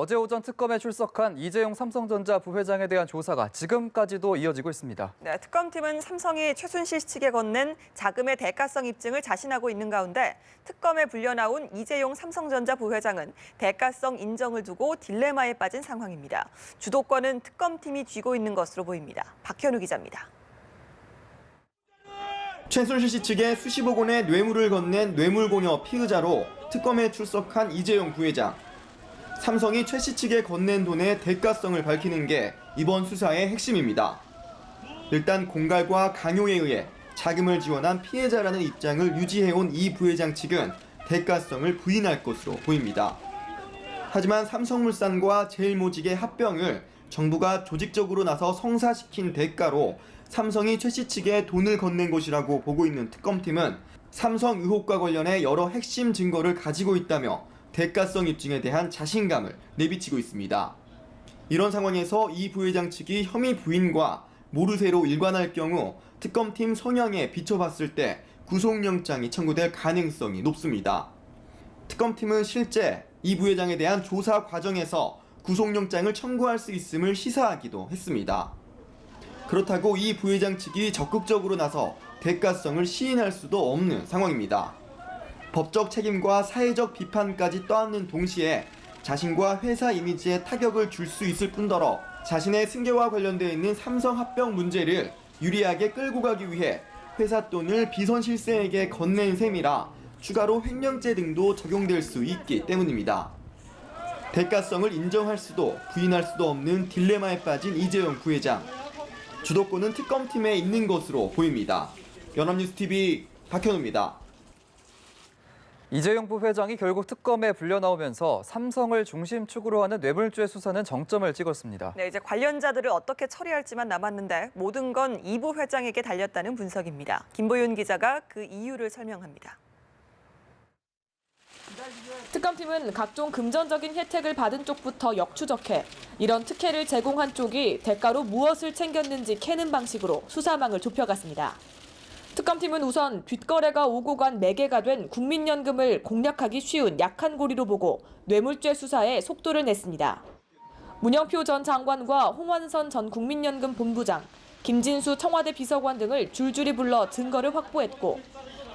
어제 오전 특검에 출석한 이재용 삼성전자 부회장에 대한 조사가 지금까지도 이어지고 있습니다. 네, 특검팀은 삼성이 최순실 측에 건넨 자금의 대가성 입증을 자신하고 있는 가운데 특검에 불려나온 이재용 삼성전자 부회장은 대가성 인정을 두고 딜레마에 빠진 상황입니다. 주도권은 특검팀이 쥐고 있는 것으로 보입니다. 박현우 기자입니다. 최순실 씨 측에 수십억 원의 뇌물을 건넨 뇌물공여 피의자로 특검에 출석한 이재용 부회장. 삼성이 최 씨 측에 건넨 돈의 대가성을 밝히는 게 이번 수사의 핵심입니다. 일단 공갈과 강요에 의해 자금을 지원한 피해자라는 입장을 유지해온 이 부회장 측은 대가성을 부인할 것으로 보입니다. 하지만 삼성물산과 제일모직의 합병을 정부가 조직적으로 나서 성사시킨 대가로 삼성이 최 씨 측에 돈을 건넨 것이라고 보고 있는 특검팀은 삼성 의혹과 관련해 여러 핵심 증거를 가지고 있다며 대가성 입증에 대한 자신감을 내비치고 있습니다. 이런 상황에서 이 부회장 측이 혐의 부인과 모르쇠로 일관할 경우 특검팀 성향에 비춰봤을 때 구속영장이 청구될 가능성이 높습니다. 특검팀은 실제 이 부회장에 대한 조사 과정에서 구속영장을 청구할 수 있음을 시사하기도 했습니다. 그렇다고 이 부회장 측이 적극적으로 나서 대가성을 시인할 수도 없는 상황입니다. 법적 책임과 사회적 비판까지 떠안는 동시에 자신과 회사 이미지에 타격을 줄 수 있을 뿐더러 자신의 승계와 관련되어 있는 삼성 합병 문제를 유리하게 끌고 가기 위해 회사 돈을 비선 실세에게 건넨 셈이라 추가로 횡령죄 등도 적용될 수 있기 때문입니다. 대가성을 인정할 수도 부인할 수도 없는 딜레마에 빠진 이재용 부회장. 주도권은 특검팀에 있는 것으로 보입니다. 연합뉴스TV 박현우입니다. 이재용 부회장이 결국 특검에 불려나오면서 삼성을 중심축으로 하는 뇌물죄 수사는 정점을 찍었습니다. 네, 이제 관련자들을 어떻게 처리할지만 남았는데 모든 건 이 부회장에게 달렸다는 분석입니다. 김보윤 기자가 그 이유를 설명합니다. 특검팀은 각종 금전적인 혜택을 받은 쪽부터 역추적해 이런 특혜를 제공한 쪽이 대가로 무엇을 챙겼는지 캐는 방식으로 수사망을 좁혀갔습니다. 특검팀은 우선 뒷거래가 오고 간 매개가 된 국민연금을 공략하기 쉬운 약한 고리로 보고 뇌물죄 수사에 속도를 냈습니다. 문영표 전 장관과 홍원선 전 국민연금 본부장, 김진수 청와대 비서관 등을 줄줄이 불러 증거를 확보했고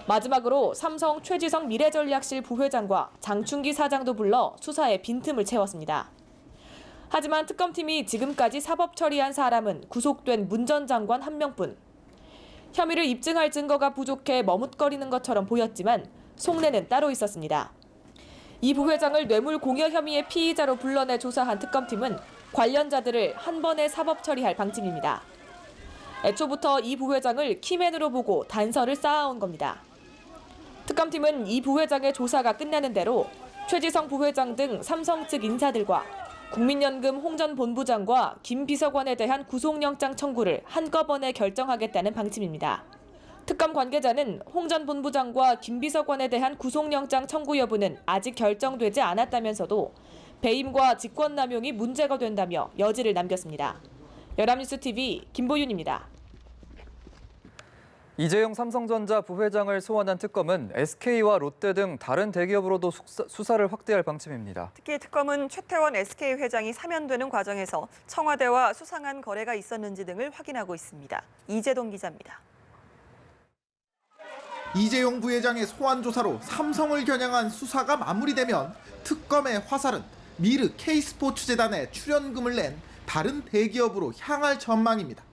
마지막으로 삼성 최지성 미래전략실 부회장과 장충기 사장도 불러 수사에 빈틈을 채웠습니다. 하지만 특검팀이 지금까지 사법 처리한 사람은 구속된 문 전 장관 한 명뿐. 혐의를 입증할 증거가 부족해 머뭇거리는 것처럼 보였지만 속내는 따로 있었습니다. 이 부회장을 뇌물 공여 혐의의 피의자로 불러내 조사한 특검팀은 관련자들을 한 번에 사법 처리할 방침입니다. 애초부터 이 부회장을 키맨으로 보고 단서를 쌓아온 겁니다. 특검팀은 이 부회장의 조사가 끝나는 대로 최지성 부회장 등 삼성 측 인사들과 국민연금 홍 전 본부장과 김 비서관에 대한 구속영장 청구를 한꺼번에 결정하겠다는 방침입니다. 특검 관계자는 홍 전 본부장과 김 비서관에 대한 구속영장 청구 여부는 아직 결정되지 않았다면서도 배임과 직권남용이 문제가 된다며 여지를 남겼습니다. 연합뉴스TV 김보윤입니다. 이재용 삼성전자 부회장을 소환한 특검은 SK와 롯데 등 다른 대기업으로도 수사를 확대할 방침입니다. 특히 특검은 최태원 SK 회장이 사면되는 과정에서 청와대와 수상한 거래가 있었는지 등을 확인하고 있습니다. 이재동 기자입니다. 이재용 부회장의 소환 조사로 삼성을 겨냥한 수사가 마무리되면 특검의 화살은 미르 K스포츠재단에 출연금을 낸 다른 대기업으로 향할 전망입니다.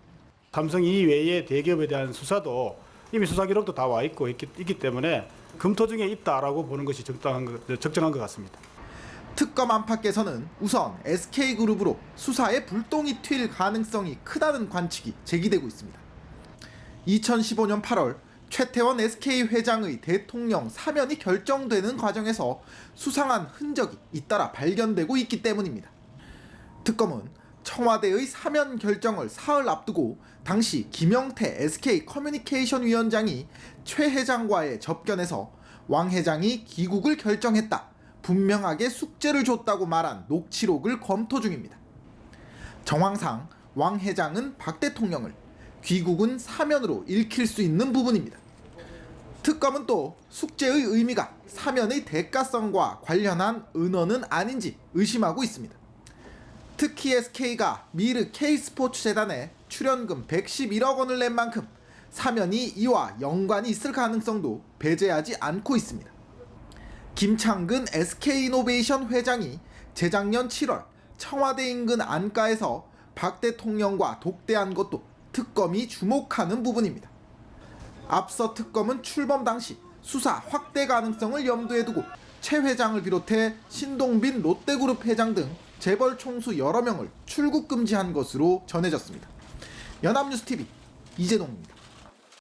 삼성 이외의 대기업에 대한 수사도 이미 수사 기록도 다 와 있기 때문에 검토 중에 있다라고 보는 것이 적정한 것 같습니다. 특검 안팎에서는 우선 SK그룹으로 수사에 불똥이 튈 가능성이 크다는 관측이 제기되고 있습니다. 2015년 8월 최태원 SK 회장의 대통령 사면이 결정되는 과정에서 수상한 흔적이 잇따라 발견되고 있기 때문입니다. 특검은 청와대의 사면 결정을 사흘 앞두고 당시 김영태 SK커뮤니케이션 위원장이 최 회장과의 접견에서 왕 회장이 귀국을 결정했다, 분명하게 숙제를 줬다고 말한 녹취록을 검토 중입니다. 정황상 왕 회장은 박 대통령을, 귀국은 사면으로 읽힐 수 있는 부분입니다. 특검은 또 숙제의 의미가 사면의 대가성과 관련한 은어는 아닌지 의심하고 있습니다. 특히 SK가 미르 K스포츠재단에 출연금 111억 원을 낸 만큼 사면이 이와 연관이 있을 가능성도 배제하지 않고 있습니다. 김창근 SK이노베이션 회장이 재작년 7월 청와대 인근 안가에서 박 대통령과 독대한 것도 특검이 주목하는 부분입니다. 앞서 특검은 출범 당시 수사 확대 가능성을 염두에 두고 최 회장을 비롯해 신동빈 롯데그룹 회장 등 재벌 총수 여러 명을 출국 금지한 것으로 전해졌습니다. 연합뉴스TV 이재동입니다.